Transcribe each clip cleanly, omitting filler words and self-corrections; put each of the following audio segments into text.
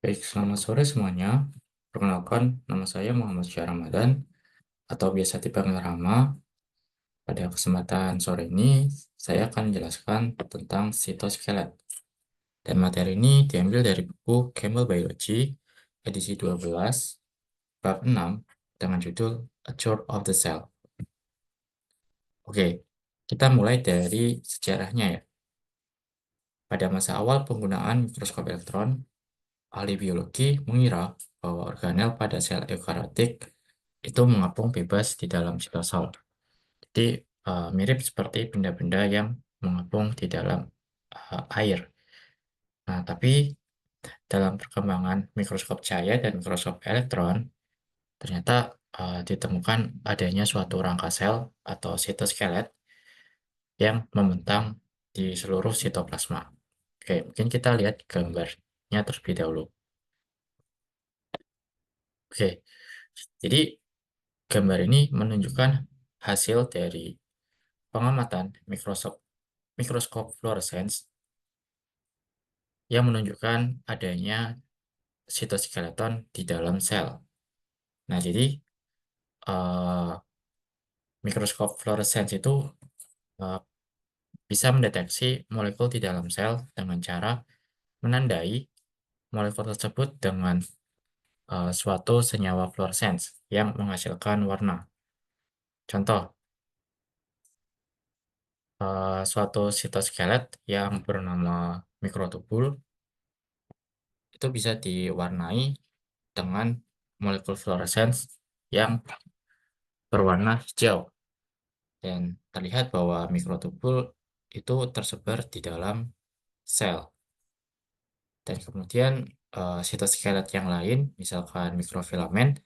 Baik, selamat sore semuanya. Perkenalkan, nama saya Muhammad Syah Ramadan, atau biasa dipanggil Rama. Pada kesempatan sore ini, saya akan menjelaskan tentang sitoskelet. Dan materi ini diambil dari buku Chemical Biology, edisi 12, bab 6, dengan judul A Tour of the Cell. Oke, kita mulai dari sejarahnya ya. Pada masa awal penggunaan mikroskop elektron, ahli biologi mengira bahwa organel pada sel eukariotik itu mengapung bebas di dalam sitosol. Jadi mirip seperti benda-benda yang mengapung di dalam air. Nah, tapi dalam perkembangan mikroskop cahaya dan mikroskop elektron, ternyata ditemukan adanya suatu rangka sel atau sitoskelet yang membentang di seluruh sitoplasma. Oke, mungkin kita lihat gambarnya terlebih dahulu. Oke, jadi gambar ini menunjukkan hasil dari pengamatan mikroskop fluorescence yang menunjukkan adanya sitoskeleton di dalam sel. Nah, jadi eh, mikroskop fluorescence itu eh, bisa mendeteksi molekul di dalam sel dengan cara menandai molekul tersebut dengan suatu senyawa fluorescence yang menghasilkan warna. Contoh, suatu sitoskelet yang bernama mikrotubul itu bisa diwarnai dengan molekul fluorescence yang berwarna hijau dan terlihat bahwa mikrotubul itu tersebar di dalam sel. Dan kemudian sitoskelet yang lain, misalkan mikrofilamen,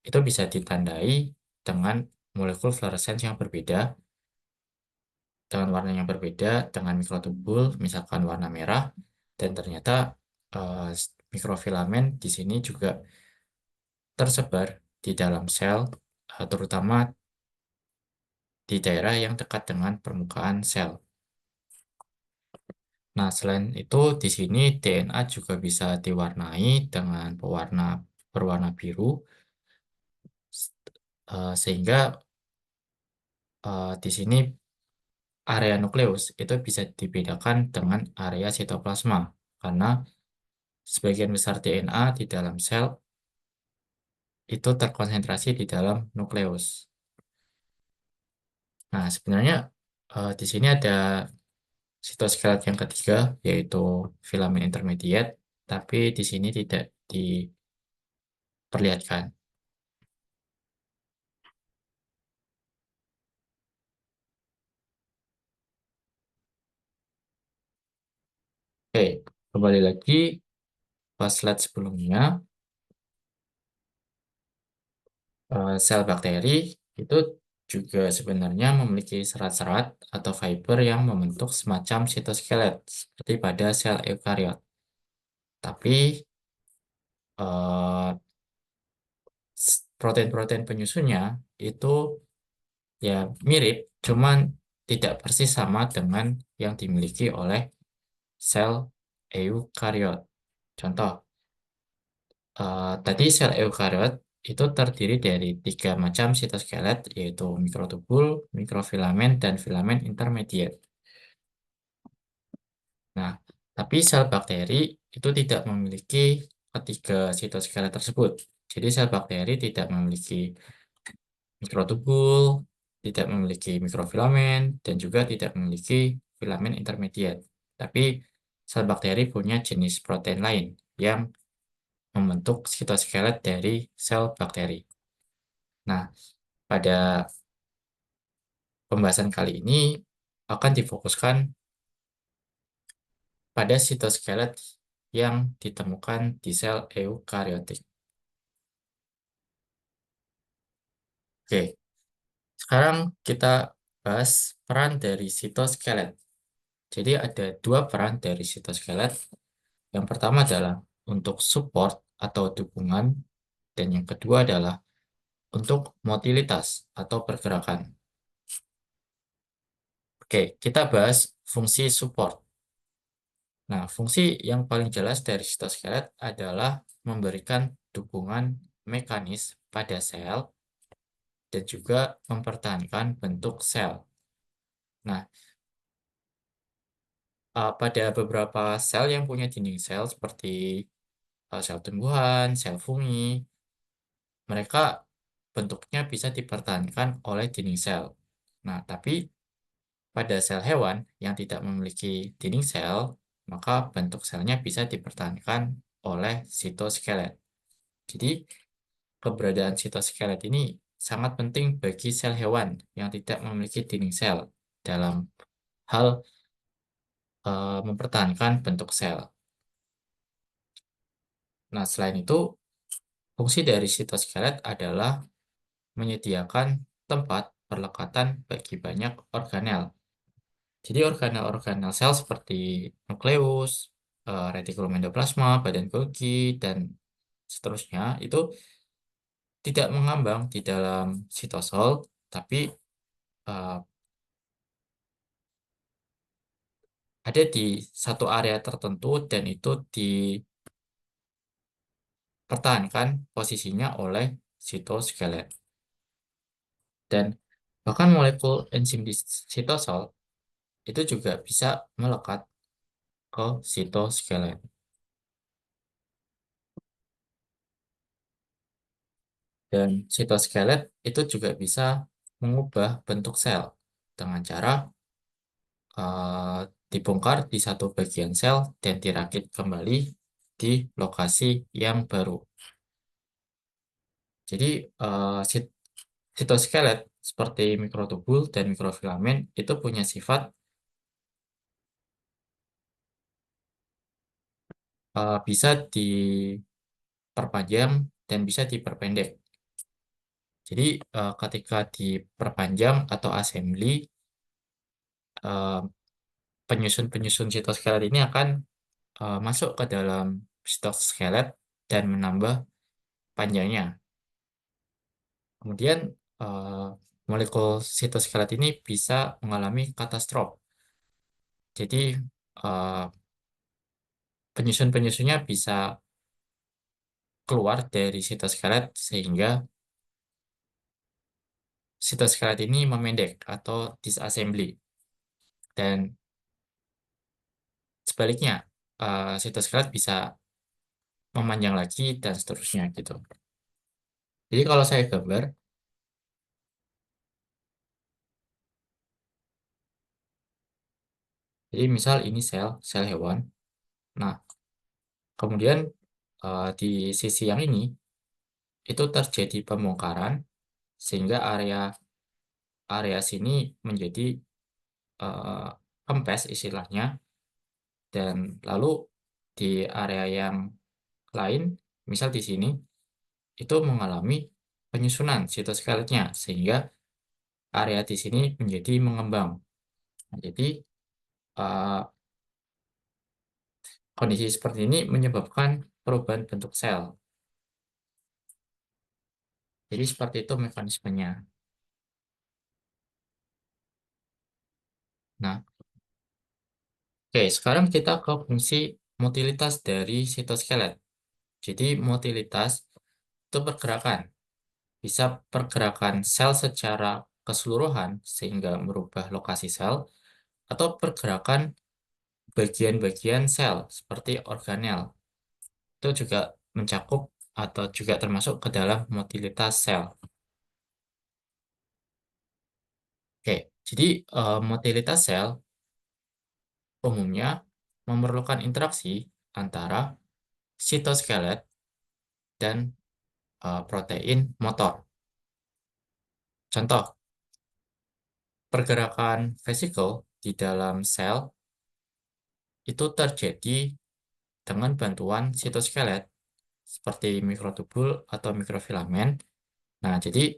itu bisa ditandai dengan molekul fluorescence yang berbeda, dengan warna yang berbeda dengan mikrotubul, misalkan warna merah, dan ternyata eh, mikrofilamen di sini juga tersebar di dalam sel, terutama di daerah yang dekat dengan permukaan sel. Nah, selain itu, di sini DNA juga bisa diwarnai dengan pewarna berwarna biru, sehingga di sini area nukleus itu bisa dibedakan dengan area sitoplasma, karena sebagian besar DNA di dalam sel itu terkonsentrasi di dalam nukleus. Nah, sebenarnya di sini ada sitoskelet yang ketiga, yaitu filamen intermediate, tapi di sini tidak diperlihatkan. Oke, kembali lagi pas slide sebelumnya, sel bakteri itu juga sebenarnya memiliki serat-serat atau fiber yang membentuk semacam sitoskelet, seperti pada sel eukariot. Tapi eh, protein-protein penyusunnya itu ya mirip, cuman tidak persis sama dengan yang dimiliki oleh sel eukariot. Contoh, tadi sel eukariot itu terdiri dari tiga macam sitoskelet, yaitu mikrotubul, mikrofilamen, dan filamen intermediate. Nah, tapi sel bakteri itu tidak memiliki ketiga sitoskelet tersebut. Jadi sel bakteri tidak memiliki mikrotubul, tidak memiliki mikrofilamen, dan juga tidak memiliki filamen intermediate. Tapi sel bakteri punya jenis protein lain yang membentuk sitoskelet dari sel bakteri. Nah, pada pembahasan kali ini akan difokuskan pada sitoskelet yang ditemukan di sel eukariotik. Oke, sekarang kita bahas peran dari sitoskelet. Jadi ada dua peran dari sitoskelet. Yang pertama adalah untuk support atau dukungan, dan yang kedua adalah untuk motilitas atau pergerakan. Oke, kita bahas fungsi support. Nah, fungsi yang paling jelas dari sitoskelet adalah memberikan dukungan mekanis pada sel dan juga mempertahankan bentuk sel. Nah, pada beberapa sel yang punya dinding sel seperti sel tumbuhan, sel fungi, mereka bentuknya bisa dipertahankan oleh dinding sel. Nah, tapi pada sel hewan yang tidak memiliki dinding sel, maka bentuk selnya bisa dipertahankan oleh sitoskelet. Jadi, keberadaan sitoskelet ini sangat penting bagi sel hewan yang tidak memiliki dinding sel dalam hal mempertahankan bentuk sel. Nah, selain itu, fungsi dari sitoskelet adalah menyediakan tempat perlekatan bagi banyak organel. Jadi organel-organel sel seperti nukleus, retikulum endoplasma, badan Golgi, dan seterusnya itu tidak mengambang di dalam sitosol, tapi eh, ada di satu area tertentu dan itu dipertahankan posisinya oleh sitoskelet. Dan bahkan molekul enzim di sitosol itu juga bisa melekat ke sitoskelet. Dan sitoskelet itu juga bisa mengubah bentuk sel dengan cara eh, dibongkar di satu bagian sel dan dirakit kembali di lokasi yang baru. Jadi sitoskelet seperti mikrotubul dan mikrofilamen itu punya sifat bisa diperpanjang dan bisa diperpendek. Jadi ketika diperpanjang atau assembly, eh, penyusun-penyusun sitoskelet ini akan masuk ke dalam sitoskelet dan menambah panjangnya. Kemudian eh, molekul sitoskelet ini bisa mengalami katastrof. Jadi eh, penyusun-penyusunnya bisa keluar dari sitoskelet sehingga sitoskelet ini memendek atau disassembly. Dan sebaliknya, sitoskelet bisa memanjang lagi dan seterusnya gitu. Jadi kalau saya gambar, jadi misal ini sel hewan. Nah, kemudian di sisi yang ini itu terjadi pembongkaran sehingga area area sini menjadi eh, kempes istilahnya, dan lalu di area yang lain, misal di sini itu mengalami penyusunan sitoskeletnya sehingga area di sini menjadi mengembang. Nah, jadi eh, kondisi seperti ini menyebabkan perubahan bentuk sel. Jadi seperti itu mekanismenya. Nah, oke, sekarang kita ke fungsi motilitas dari sitoskelet. Jadi motilitas itu pergerakan, bisa pergerakan sel secara keseluruhan sehingga merubah lokasi sel, atau pergerakan bagian-bagian sel seperti organel. Itu juga mencakup atau juga termasuk ke dalam motilitas sel. Oke, jadi motilitas sel umumnya memerlukan interaksi antara sitoskelet dan protein motor. Contoh, pergerakan vesikel di dalam sel itu terjadi dengan bantuan sitoskelet seperti mikrotubul atau mikrofilamen. Nah, jadi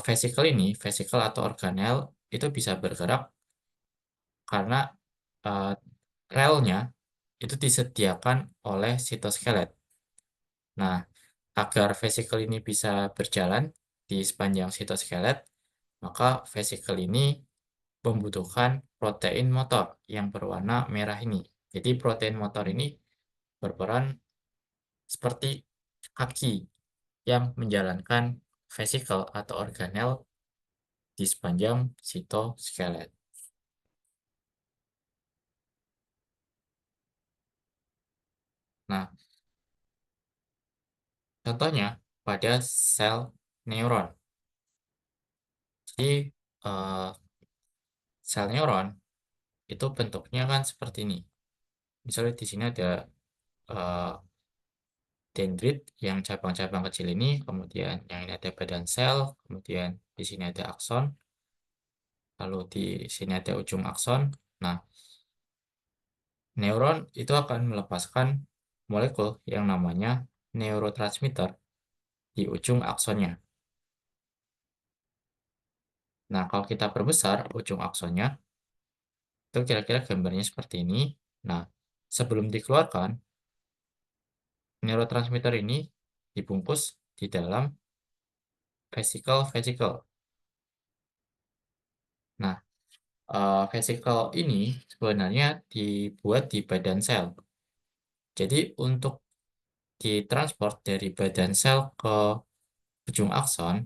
vesikel ini, vesikel atau organel itu bisa bergerak karena eh, relnya itu disediakan oleh sitoskelet. Nah, agar vesikel ini bisa berjalan di sepanjang sitoskelet, maka vesikel ini membutuhkan protein motor yang berwarna merah ini. Jadi protein motor ini berperan seperti kaki yang menjalankan vesikel atau organel di sepanjang sitoskelet. Nah, contohnya pada sel neuron. Jadi, eh, sel neuron itu bentuknya kan seperti ini. Misalnya di sini ada eh, dendrit yang cabang-cabang kecil ini, kemudian yang ini ada badan sel, kemudian di sini ada akson, lalu di sini ada ujung akson. Nah, neuron itu akan melepaskan molekul yang namanya neurotransmitter di ujung aksonnya. Nah, kalau kita perbesar ujung aksonnya, itu kira-kira gambarnya seperti ini. Nah, sebelum dikeluarkan, neurotransmitter ini dibungkus di dalam vesikel-vesikel. Nah, vesikel ini sebenarnya dibuat di badan sel. Jadi, untuk ditransport dari badan sel ke ujung akson,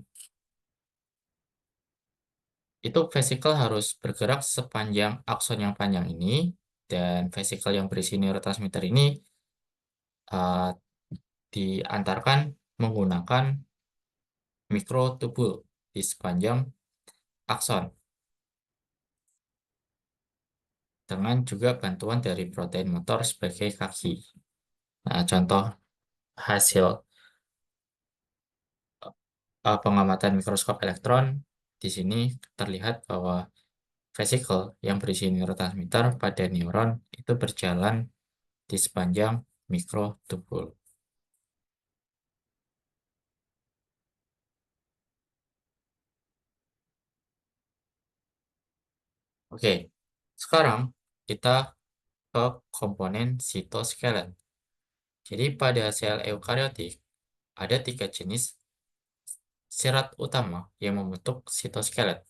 itu vesikel harus bergerak sepanjang akson yang panjang ini, dan vesikel yang berisi neurotransmitter ini uh, diantarkan menggunakan mikrotubul di sepanjang akson, dengan juga bantuan dari protein motor sebagai kaki. Nah, contoh hasil pengamatan mikroskop elektron, di sini terlihat bahwa vesikel yang berisi neurotransmitter pada neuron itu berjalan di sepanjang mikrotubul. Oke, sekarang kita ke komponen sitoskelet. Jadi pada sel eukariotik ada 3 jenis serat utama yang membentuk sitoskelet.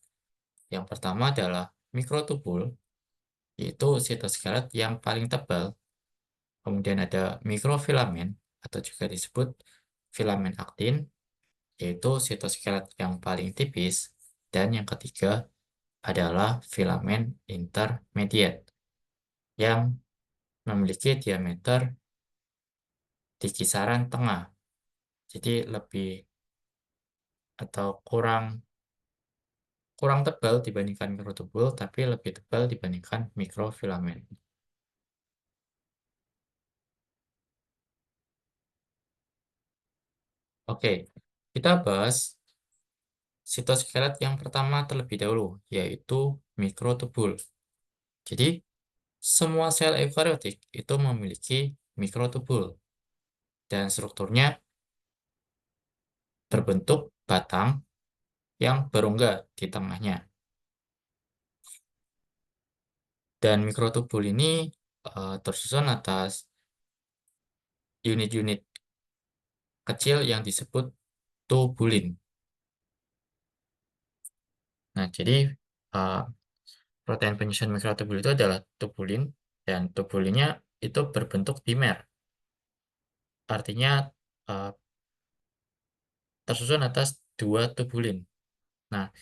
Yang pertama adalah mikrotubul, yaitu sitoskelet yang paling tebal. Kemudian ada mikrofilamen, atau juga disebut filamen aktin, yaitu sitoskelet yang paling tipis. Dan yang ketiga adalah filamen intermediate, yang memiliki diameter di kisaran tengah. Jadi lebih atau kurang kurang tebal dibandingkan mikrotubul, tapi lebih tebal dibandingkan mikrofilamen. Oke, kita bahas sitoskelet yang pertama terlebih dahulu, yaitu mikrotubul. Jadi, semua sel eukariotik itu memiliki mikrotubul, dan strukturnya berbentuk batang yang berongga di tengahnya. Dan mikrotubul ini tersusun atas unit-unit kecil yang disebut tubulin. Nah, jadi uh, protein penyusun mikrotubul itu adalah tubulin, dan tubulinnya itu berbentuk dimer. Artinya uh, tersusun atas dua tubulin. Nah,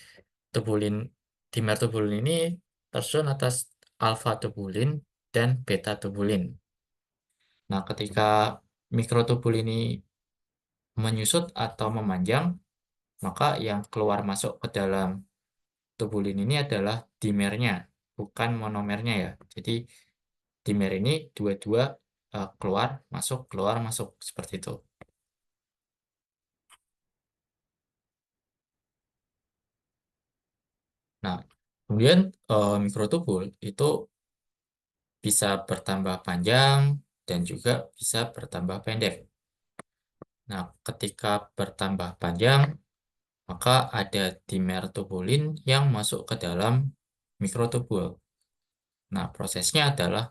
tubulin dimer tubulin ini tersusun atas alfa tubulin dan beta tubulin. Nah, ketika mikrotubul ini menyusut atau memanjang, maka yang keluar masuk ke dalam tubulin ini adalah dimernya, bukan monomernya ya. Jadi dimer ini dua-dua keluar masuk seperti itu. Nah, kemudian mikrotubul itu bisa bertambah panjang dan juga bisa bertambah pendek. Nah, ketika bertambah panjang, maka ada dimer tubulin yang masuk ke dalam mikrotubul. Nah, prosesnya adalah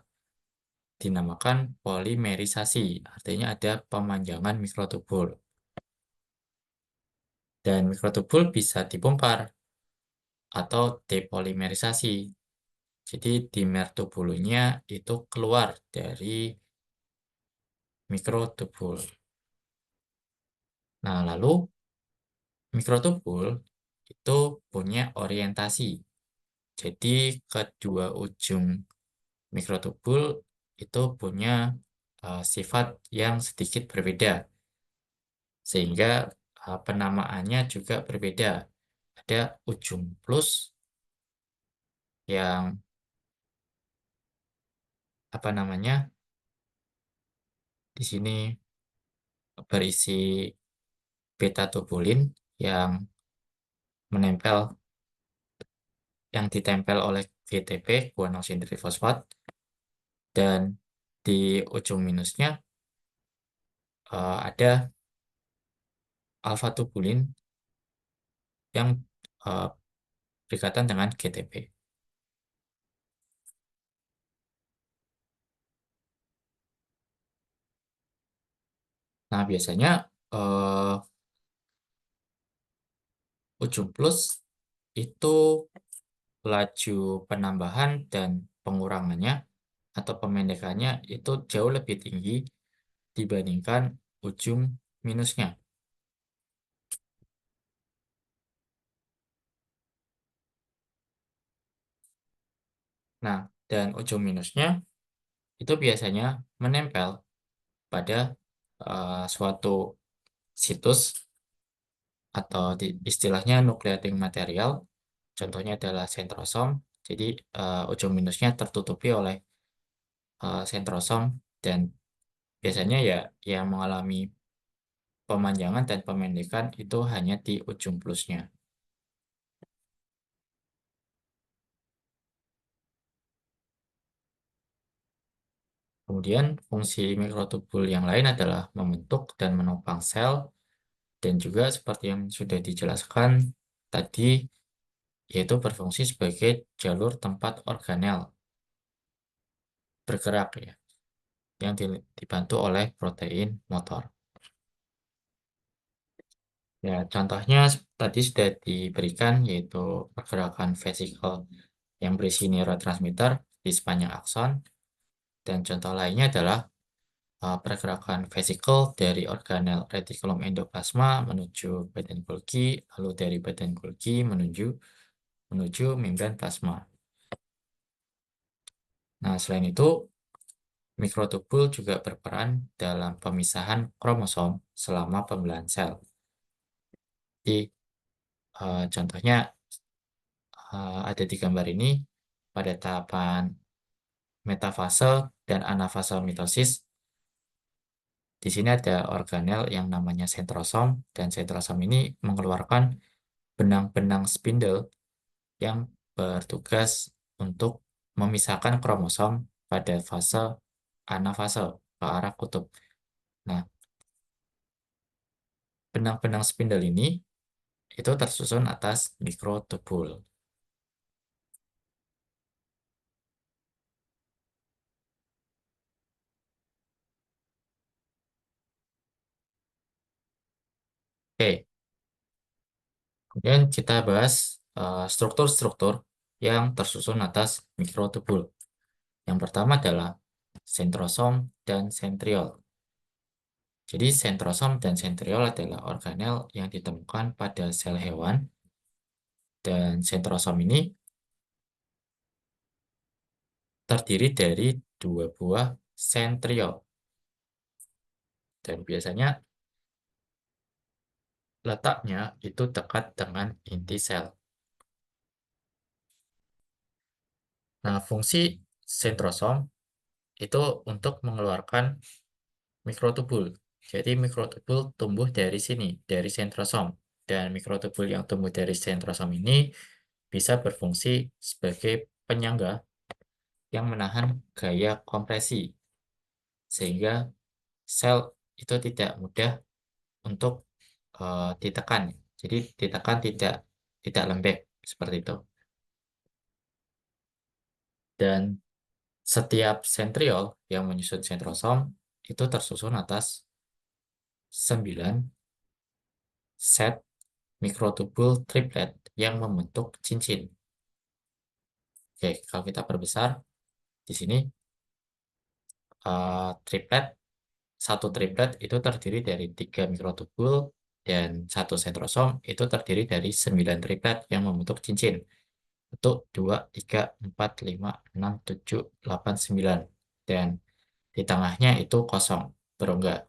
dinamakan polimerisasi, artinya ada pemanjangan mikrotubul. Dan mikrotubul bisa dibongkar atau depolimerisasi. Jadi dimer tubulnya itu keluar dari mikrotubul. Nah, lalu mikrotubul itu punya orientasi. Jadi kedua ujung mikrotubul itu punya sifat yang sedikit berbeda, sehingga penamaannya juga berbeda. Ada ujung plus yang apa namanya di sini berisi beta tubulin yang menempel yang ditempel oleh GTP, guanosin trifosfat, dan di ujung minusnya ada alfa tubulin yang eh, berikatan dengan GTP. Nah, biasanya eh, ujung plus itu laju penambahan dan pengurangannya atau pemendekannya itu jauh lebih tinggi dibandingkan ujung minusnya. Nah, dan ujung minusnya itu biasanya menempel pada suatu situs atau istilahnya nukleoting material. Contohnya adalah sentrosom. Jadi ujung minusnya tertutupi oleh sentrosom dan biasanya ya yang mengalami pemanjangan dan pemendekan itu hanya di ujung plusnya. Kemudian fungsi mikrotubul yang lain adalah membentuk dan menopang sel dan juga seperti yang sudah dijelaskan tadi yaitu berfungsi sebagai jalur tempat organel bergerak ya yang dibantu oleh protein motor. Ya, contohnya tadi sudah diberikan yaitu pergerakan vesikel yang berisi neurotransmitter di sepanjang akson dan contoh lainnya adalah pergerakan vesikel dari organel retikulum endoplasma menuju badan Golgi, lalu dari badan Golgi menuju membran plasma. Nah, selain itu, mikrotubul juga berperan dalam pemisahan kromosom selama pembelahan sel. Jadi, contohnya ada di gambar ini pada tahapan metafase dan anafase mitosis. Di sini ada organel yang namanya sentrosom dan sentrosom ini mengeluarkan benang-benang spindle yang bertugas untuk memisahkan kromosom pada fase anafase ke arah kutub. Nah, benang-benang spindle ini itu tersusun atas mikrotubul. Oke, kemudian kita bahas struktur-struktur yang tersusun atas mikrotubul. Yang pertama adalah sentrosom dan sentriol. Jadi sentrosom dan sentriol adalah organel yang ditemukan pada sel hewan dan sentrosom ini terdiri dari dua buah sentriol dan biasanya letaknya itu dekat dengan inti sel. Nah, fungsi sentrosom itu untuk mengeluarkan mikrotubul. Jadi mikrotubul tumbuh dari sini, dari sentrosom. Dan mikrotubul yang tumbuh dari sentrosom ini bisa berfungsi sebagai penyangga yang menahan gaya kompresi, sehingga sel itu tidak mudah untuk ditekan. Jadi ditekan tidak lembek seperti itu. Dan setiap sentriol yang menyusun sentrosom itu tersusun atas 9 set mikrotubul triplet yang membentuk cincin. Oke, kalau kita perbesar di sini triplet, satu triplet itu terdiri dari 3 mikrotubul dan satu sentrosom itu terdiri dari 9 triplet yang membentuk cincin. Bentuk 2, 3, 4, 5, 6, 7, 8, 9. Dan di tengahnya itu kosong, berongga.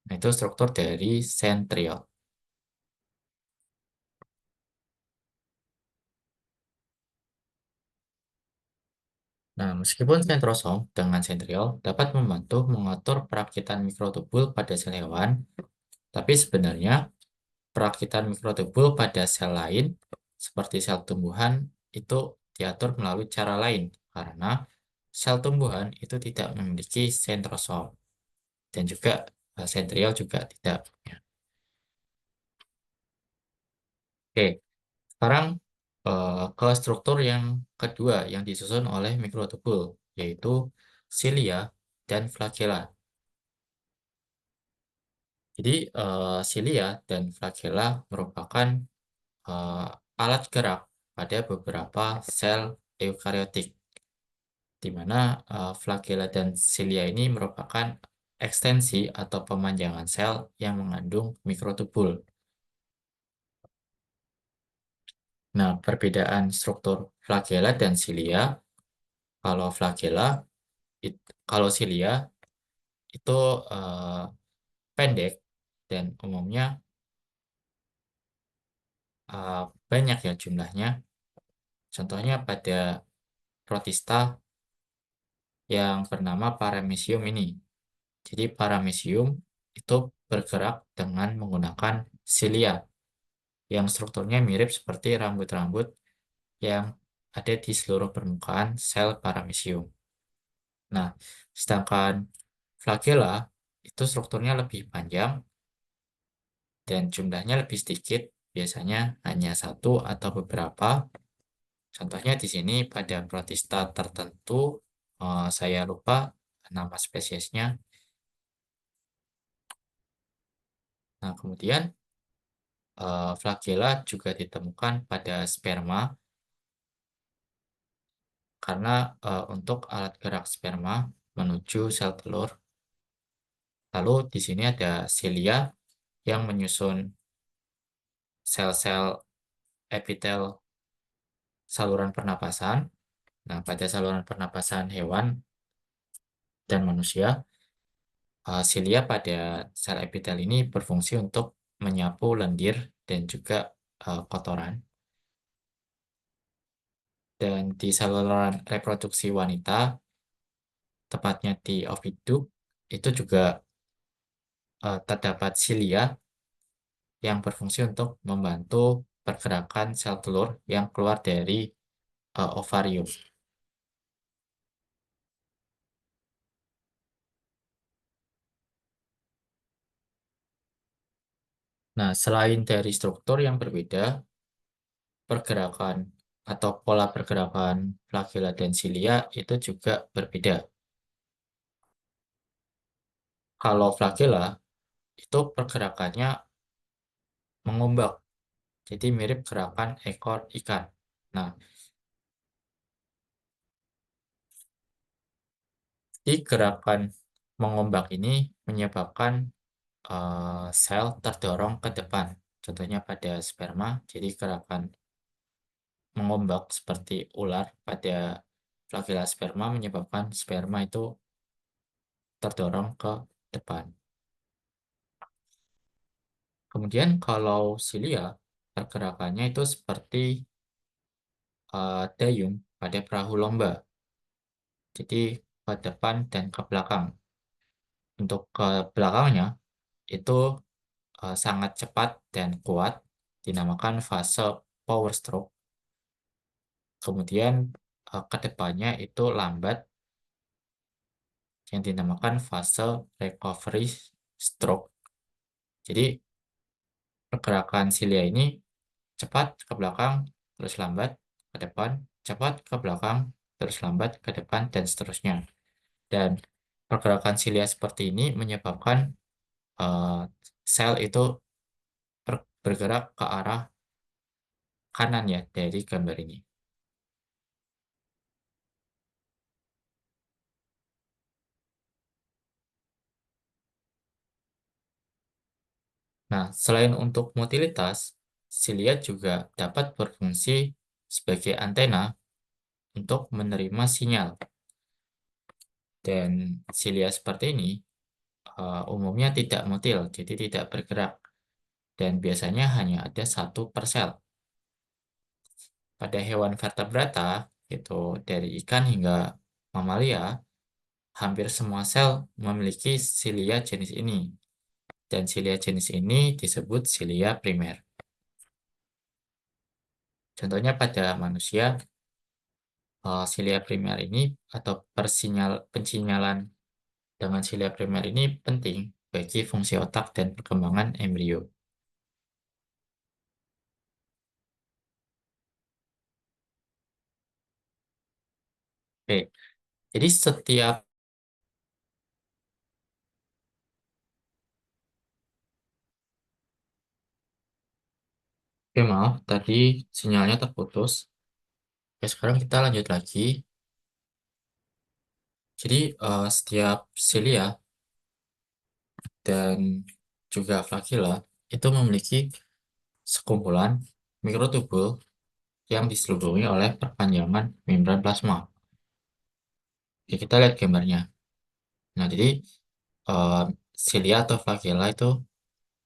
Nah, itu struktur dari sentriol. Nah, meskipun sentrosom dengan sentriol dapat membantu mengatur perakitan mikrotubul pada sel hewan, tapi sebenarnya perakitan mikrotubul pada sel lain, seperti sel tumbuhan, itu diatur melalui cara lain, karena sel tumbuhan itu tidak memiliki sentrosom, dan juga sentriol juga tidak. Oke, sekarang ke struktur yang kedua yang disusun oleh mikrotubul, yaitu silia dan flagella. Jadi, silia dan flagella merupakan eh, alat gerak pada beberapa sel eukariotik, di mana flagella dan silia ini merupakan ekstensi atau pemanjangan sel yang mengandung mikrotubul. Nah, perbedaan struktur flagella dan silia, kalau flagella, kalau silia itu eh, pendek dan umumnya eh, banyak ya jumlahnya. Contohnya pada protista yang bernama paramecium ini. Jadi paramecium itu bergerak dengan menggunakan silia yang strukturnya mirip seperti rambut-rambut yang ada di seluruh permukaan sel paramecium. Nah, sedangkan flagella itu strukturnya lebih panjang dan jumlahnya lebih sedikit, biasanya hanya satu atau beberapa. Contohnya di sini pada protista tertentu, saya lupa nama spesiesnya. Nah, kemudian flagella juga ditemukan pada sperma karena untuk alat gerak sperma menuju sel telur. Lalu di sini ada silia yang menyusun sel-sel epitel saluran pernapasan. Nah, pada saluran pernapasan hewan dan manusia, silia pada sel epitel ini berfungsi untuk menyapu lendir dan juga kotoran. Dan di saluran reproduksi wanita, tepatnya di oviduk, itu juga terdapat silia yang berfungsi untuk membantu pergerakan sel telur yang keluar dari ovarium. Nah, selain dari struktur yang berbeda, pergerakan atau pola pergerakan flagella dan silia itu juga berbeda. Kalau flagella itu pergerakannya mengombak, jadi mirip gerakan ekor ikan. Nah, di gerakan mengombak ini menyebabkan sel terdorong ke depan. Contohnya pada sperma, jadi gerakan mengombak seperti ular pada flagella sperma menyebabkan sperma itu terdorong ke depan. Kemudian kalau silia, pergerakannya itu seperti dayung pada perahu lomba, jadi ke depan dan ke belakang. Untuk ke belakangnya itu sangat cepat dan kuat, dinamakan fase power stroke. Kemudian ke depannya itu lambat, yang dinamakan fase recovery stroke. Jadi pergerakan silia ini cepat ke belakang, terus lambat ke depan, cepat ke belakang, terus lambat ke depan, dan seterusnya. Dan pergerakan silia seperti ini menyebabkan eh, sel itu bergerak ke arah kanan ya dari gambar ini. Nah, selain untuk motilitas, silia juga dapat berfungsi sebagai antena untuk menerima sinyal. Dan silia seperti ini umumnya tidak motil, jadi tidak bergerak. Dan biasanya hanya ada satu per sel. Pada hewan vertebrata, itu dari ikan hingga mamalia, hampir semua sel memiliki silia jenis ini. Dan silia jenis ini disebut silia primer. Contohnya pada manusia, silia primer ini atau pensinyalan dengan silia primer ini penting bagi fungsi otak dan perkembangan embrio. Oke, jadi setiap Oke, maaf, tadi sinyalnya terputus. Oke, sekarang kita lanjut lagi. Jadi, setiap silia dan juga flagella itu memiliki sekumpulan mikrotubul yang diselubungi oleh perpanjangan membran plasma. Oke, kita lihat gambarnya. Nah, jadi eh, silia atau flagella itu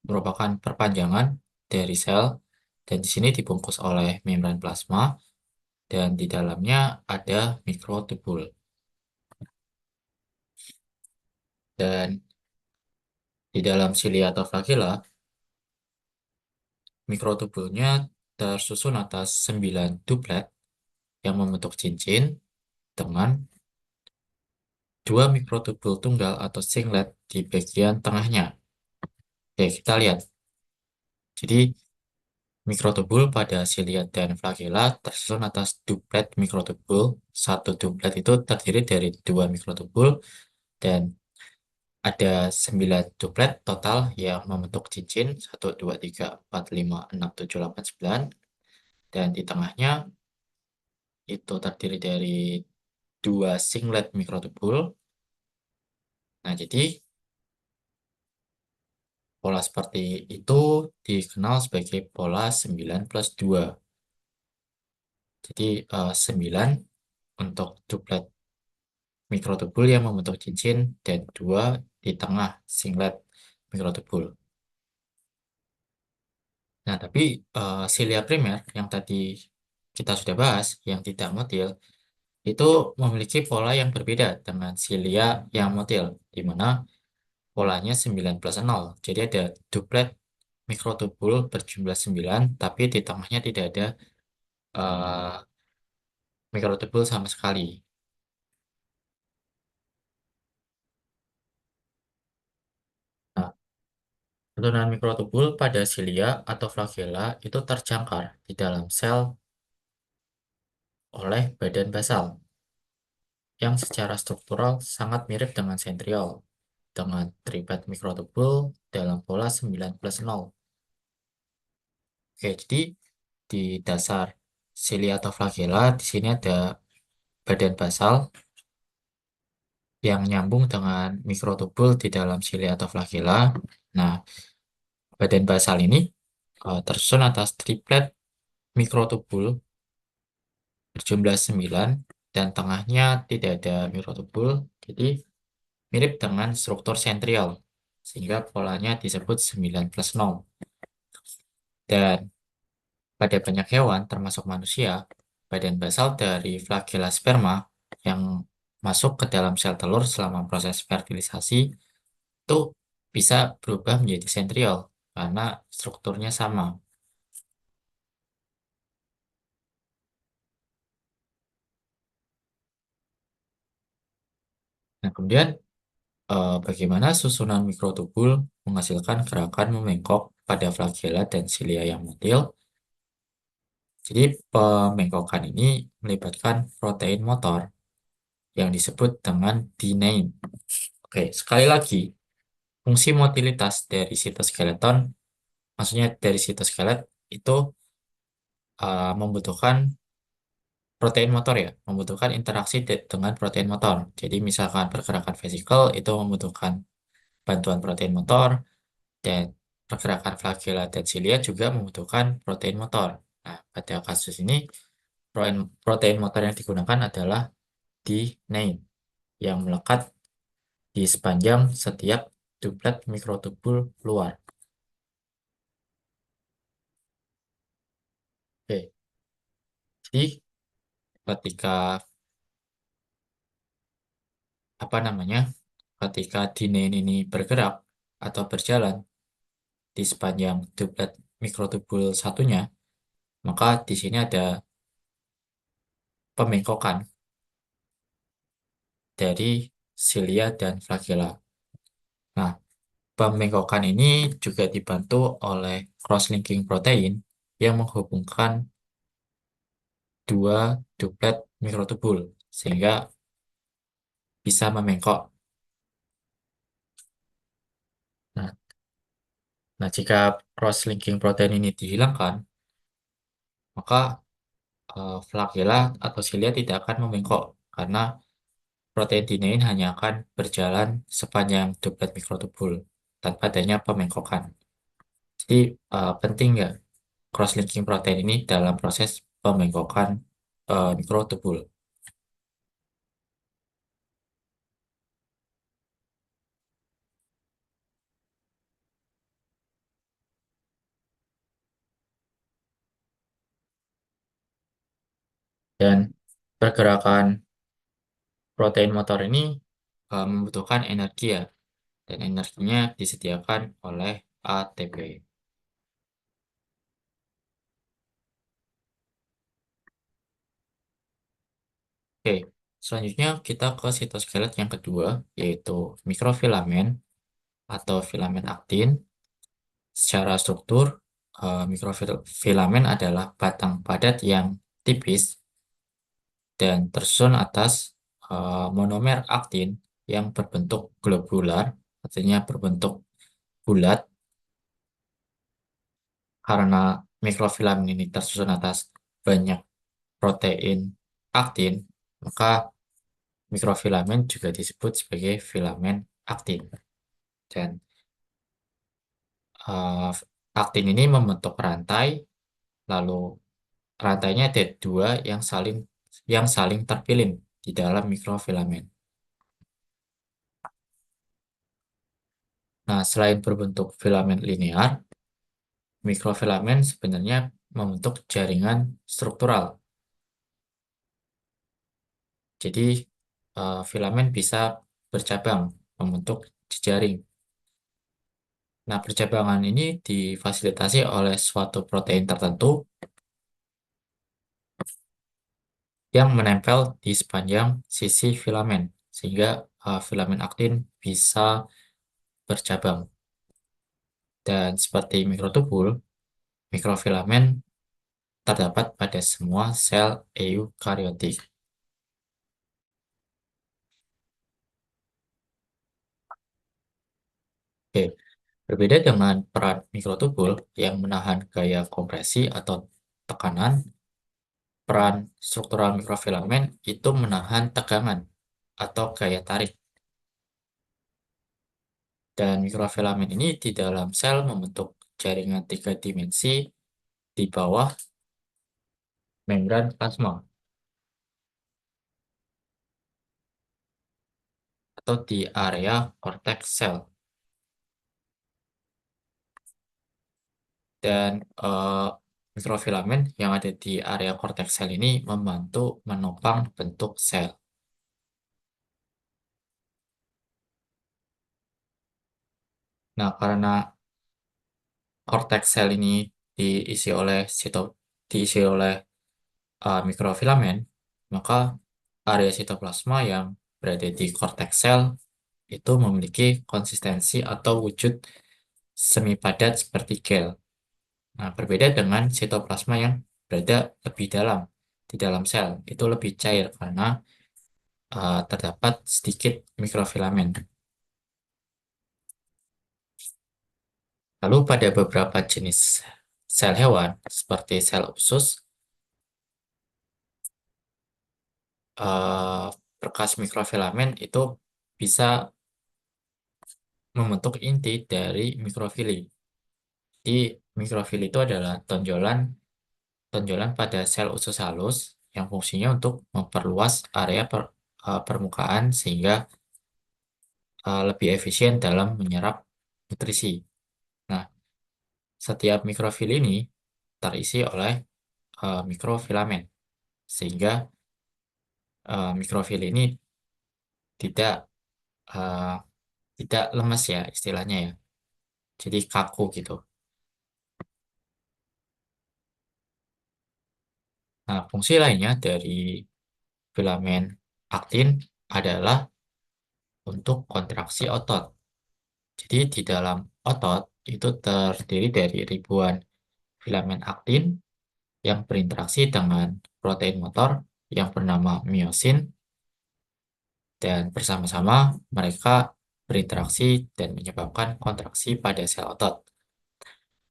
merupakan perpanjangan dari sel dan di sini dibungkus oleh membran plasma dan di dalamnya ada mikrotubul. Dan di dalam silia atau flagella, mikrotubulnya tersusun atas 9 duplet yang membentuk cincin dengan dua mikrotubul tunggal atau singlet di bagian tengahnya. Oke, kita lihat. Jadi, mikrotubul pada silia dan flagella tersusun atas duplet mikrotubul. Satu duplet itu terdiri dari dua mikrotubul dan ada 9 duplet total yang membentuk cincin 1, 2, 3, 4, 5, 6, 7, 8, 9. Dan di tengahnya itu terdiri dari dua singlet mikrotubul. Nah, jadi pola seperti itu dikenal sebagai pola 9 plus 2. Jadi 9 untuk duplet mikrotubul yang membentuk cincin dan 2 di tengah singlet mikrotubul. Nah, tapi silia primer yang tadi kita sudah bahas, yang tidak motil, itu memiliki pola yang berbeda dengan silia yang motil, di mana polanya 9 plus 0. Jadi ada duplet mikrotubul berjumlah 9, tapi di tengahnya tidak ada eh, mikrotubul sama sekali. Nah, penurunan mikrotubul pada silia atau flagella itu terjangkar di dalam sel oleh badan basal yang secara struktural sangat mirip dengan sentriol dengan triplet mikrotubul dalam pola 9 plus 0. Oke, jadi di dasar silia atau flagella di sini ada badan basal yang nyambung dengan mikrotubul di dalam silia atau flagella. Nah, badan basal ini tersusun atas triplet mikrotubul berjumlah 9 dan tengahnya tidak ada mikrotubul. Jadi mirip dengan struktur sentriol sehingga polanya disebut 9 plus 0. Dan pada banyak hewan termasuk manusia, badan basal dari flagella sperma yang masuk ke dalam sel telur selama proses fertilisasi itu bisa berubah menjadi sentriol karena strukturnya sama. Nah, kemudian bagaimana susunan mikrotubul menghasilkan gerakan membengkok pada flagella dan silia yang motil? Jadi pembengkokan ini melibatkan protein motor yang disebut dengan dynein. Oke, sekali lagi, fungsi motilitas dari sitoskeleton, maksudnya dari sitoskelet itu membutuhkan protein motor ya, membutuhkan interaksi dengan protein motor. Jadi misalkan pergerakan vesikal itu membutuhkan bantuan protein motor dan pergerakan flagela dan silia juga membutuhkan protein motor. Nah, pada kasus ini, protein motor yang digunakan adalah dynein yang melekat di sepanjang setiap duplet mikrotubul luar. Oke, jadi ketika ketika dynein ini bergerak atau berjalan di sepanjang duplet mikrotubul satunya, maka di sini ada pembengkokan dari silia dan flagela. Nah, pembengkokan ini juga dibantu oleh cross-linking protein yang menghubungkan dua duplet mikrotubul sehingga bisa membengkok. Nah, jika cross-linking protein ini dihilangkan, maka flagela atau silia tidak akan membengkok karena protein dinein hanya akan berjalan sepanjang duplet mikrotubul tanpa adanya pembengkokan. Jadi penting nggak cross-linking protein ini dalam proses pembengkokan mikrotubul. Dan pergerakan protein motor ini membutuhkan energi ya, dan energinya disediakan oleh ATP. Oke, selanjutnya kita ke sitoskelet yang kedua, yaitu mikrofilamen atau filamen aktin. Secara struktur, mikrofilamen adalah batang padat yang tipis dan tersusun atas monomer aktin yang berbentuk globular, artinya berbentuk bulat. Karena mikrofilamen ini tersusun atas banyak protein aktin, maka mikrofilamen juga disebut sebagai filamen aktin. Dan eh, aktin ini membentuk rantai, lalu rantainya ada dua yang saling terpilin di dalam mikrofilamen. Nah, selain berbentuk filamen linear, mikrofilamen sebenarnya membentuk jaringan struktural. Jadi, filamen bisa bercabang membentuk jejaring. Nah, percabangan ini difasilitasi oleh suatu protein tertentu yang menempel di sepanjang sisi filamen, sehingga filamen aktin bisa bercabang. Dan seperti mikrotubul, mikrofilamen terdapat pada semua sel eukariotik. Oke, berbeda dengan peran mikrotubul yang menahan gaya kompresi atau tekanan, peran struktural mikrofilamen itu menahan tegangan atau gaya tarik. Dan mikrofilamen ini di dalam sel membentuk jaringan tiga dimensi di bawah membran plasma atau di area korteks sel. Dan mikrofilamen yang ada di area korteks sel ini membantu menopang bentuk sel. Nah, karena korteks sel ini diisi oleh diisi oleh mikrofilamen, maka area sitoplasma yang berada di korteks sel itu memiliki konsistensi atau wujud semi padat seperti gel. Nah, berbeda dengan sitoplasma yang berada lebih dalam di dalam sel, itu lebih cair karena terdapat sedikit mikrofilamen. Lalu pada beberapa jenis sel hewan, seperti sel usus, eh, berkas mikrofilamen itu bisa membentuk inti dari mikrofili. Di mikrofil itu adalah tonjolan tonjolan pada sel usus halus yang fungsinya untuk memperluas area permukaan sehingga lebih efisien dalam menyerap nutrisi. Nah, setiap mikrofil ini terisi oleh mikrofilamen, sehingga mikrofil ini tidak eh, tidak lemas ya istilahnya ya, jadi kaku gitu. Nah, fungsi lainnya dari filamen aktin adalah untuk kontraksi otot. Jadi di dalam otot itu terdiri dari ribuan filamen aktin yang berinteraksi dengan protein motor yang bernama miosin dan bersama-sama mereka berinteraksi dan menyebabkan kontraksi pada sel otot.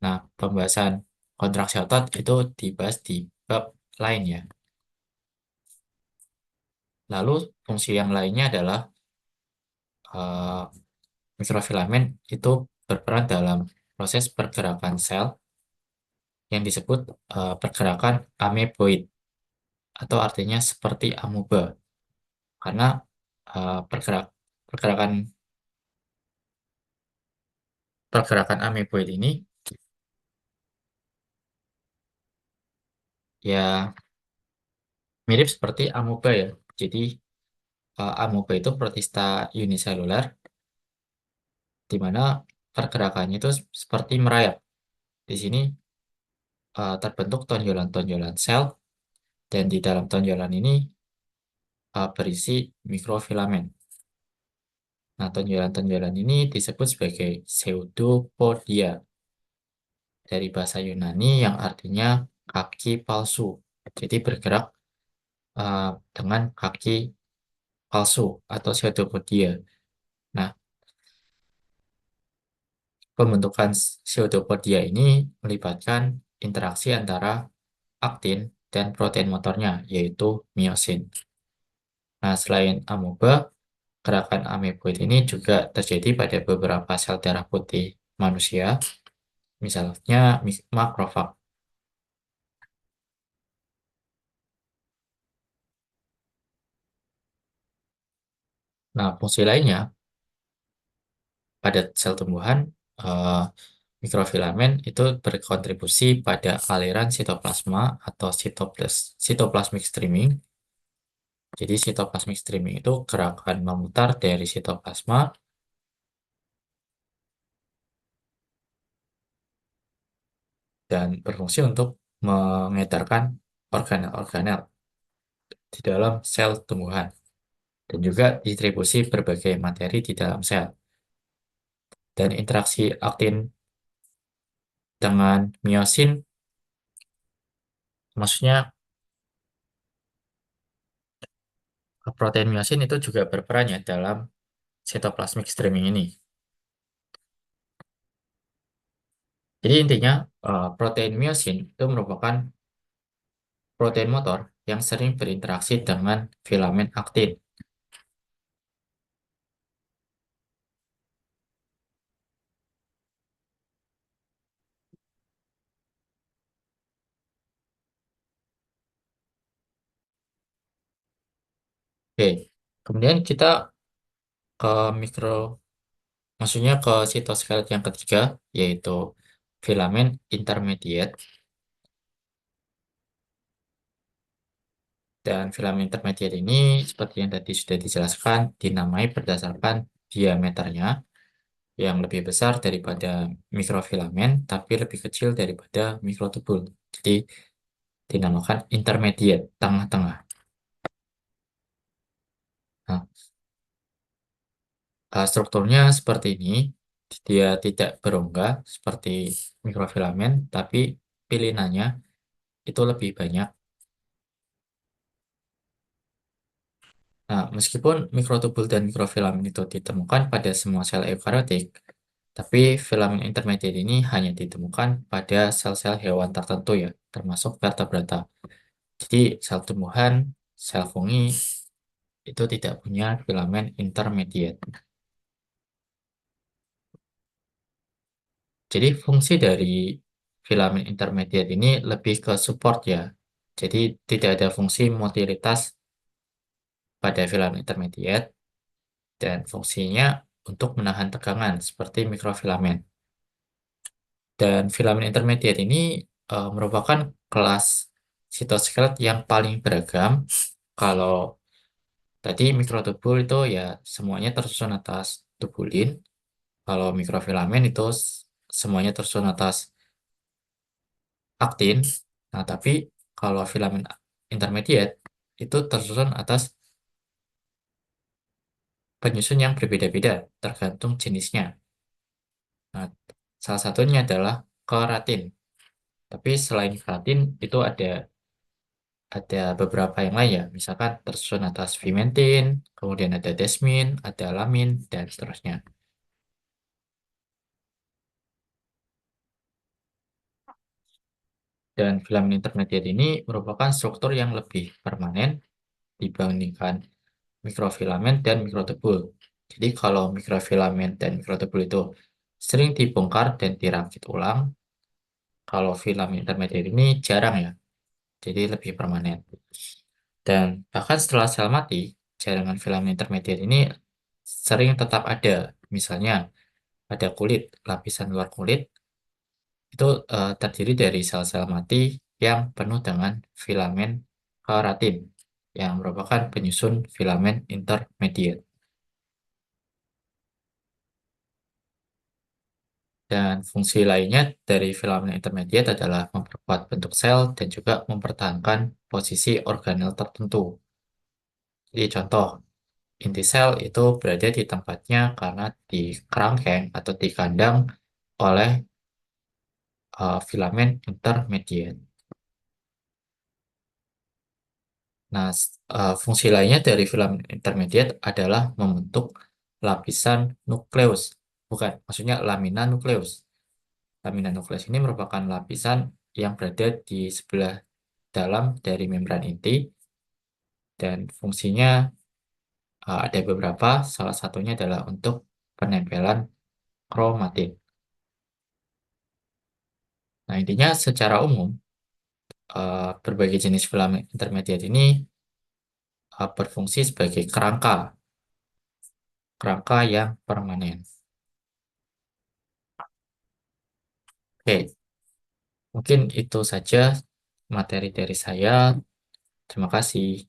Nah, pembahasan kontraksi otot itu dibahas di bab lain ya. Lalu fungsi yang lainnya adalah eh, mikrofilamen itu berperan dalam proses pergerakan sel yang disebut pergerakan ameboid atau artinya seperti amoeba karena pergerak pergerakan pergerakan ameboid ini ya mirip seperti amoeba ya. Jadi amoeba itu protista uniseluler di mana pergerakannya itu seperti merayap. Di sini terbentuk tonjolan-tonjolan sel dan di dalam tonjolan ini berisi mikrofilamen. Nah, tonjolan-tonjolan ini disebut sebagai pseudopodia dari bahasa Yunani yang artinya kaki palsu. Jadi bergerak eh, dengan kaki palsu atau pseudopodia. Nah, pembentukan pseudopodia ini melibatkan interaksi antara aktin dan protein motornya, yaitu miosin. Nah, selain amoeba, gerakan ameboid ini juga terjadi pada beberapa sel darah putih manusia, misalnya makrofag. Nah, fungsi lainnya pada sel tumbuhan, eh, mikrofilamen itu berkontribusi pada aliran sitoplasma atau sitoplasmic streaming. Jadi sitoplasmic streaming itu gerakan memutar dari sitoplasma dan berfungsi untuk mengedarkan organel-organel di dalam sel tumbuhan dan juga distribusi berbagai materi di dalam sel. Dan interaksi aktin dengan miosin, maksudnya protein miosin itu juga berperan ya dalam cytoplasmic streaming ini. Jadi intinya protein miosin itu merupakan protein motor yang sering berinteraksi dengan filamen aktin. Oke, kemudian kita ke mikro, maksudnya ke sitoskelet yang ketiga, yaitu filamen intermediate. Dan filamen intermediate ini, seperti yang tadi sudah dijelaskan, dinamai berdasarkan diameternya yang lebih besar daripada mikrofilamen, tapi lebih kecil daripada mikrotubul. Jadi dinamakan intermediate, tengah-tengah. Nah, strukturnya seperti ini, dia tidak berongga seperti mikrofilamen, tapi pilinanya itu lebih banyak. Nah, meskipun mikrotubul dan mikrofilamen itu ditemukan pada semua sel eukariotik, tapi filamen intermediate ini hanya ditemukan pada sel-sel hewan tertentu ya, termasuk vertebrata. Jadi sel tumbuhan, sel fungi itu tidak punya filamen intermediate. Jadi fungsi dari filamen intermediate ini lebih ke support ya. Jadi tidak ada fungsi motilitas pada filamen intermediate dan fungsinya untuk menahan tegangan seperti mikrofilamen. Dan filamen intermediate ini merupakan kelas sitoskelet yang paling beragam. Kalau tadi mikrotubul itu ya semuanya tersusun atas tubulin. Kalau mikrofilamen itu semuanya tersusun atas aktin. Nah, tapi kalau filamen intermediate itu tersusun atas penyusun yang berbeda-beda tergantung jenisnya. Nah, salah satunya adalah keratin. Tapi selain keratin itu ada beberapa yang lain ya. Misalkan tersusun atas vimentin, kemudian ada desmin, ada lamin, dan seterusnya. Dan filamen intermediate ini merupakan struktur yang lebih permanen dibandingkan mikrofilamen dan mikrotubul. Jadi kalau mikrofilamen dan mikrotubul itu sering dibongkar dan dirakit ulang, kalau filamen intermediate ini jarang ya, jadi lebih permanen. Dan bahkan setelah sel mati, jaringan filamen intermediate ini sering tetap ada. Misalnya ada kulit, lapisan luar kulit itu terdiri dari sel-sel mati yang penuh dengan filamen keratin yang merupakan penyusun filamen intermediate. Dan fungsi lainnya dari filamen intermediate adalah memperkuat bentuk sel dan juga mempertahankan posisi organel tertentu. Jadi contoh, inti sel itu berada di tempatnya karena di kerangkeng atau dikandang oleh filamen intermediate. Nah, fungsi lainnya dari filamen intermediate adalah membentuk lapisan nukleus. Bukan, maksudnya lamina nukleus. Lamina nukleus ini merupakan lapisan yang berada di sebelah dalam dari membran inti dan fungsinya ada beberapa, salah satunya adalah untuk penempelan kromatin. Nah, intinya secara umum berbagai jenis filamen intermediate ini berfungsi sebagai kerangka, kerangka yang permanen. Oke, mungkin itu saja materi dari saya. Terima kasih.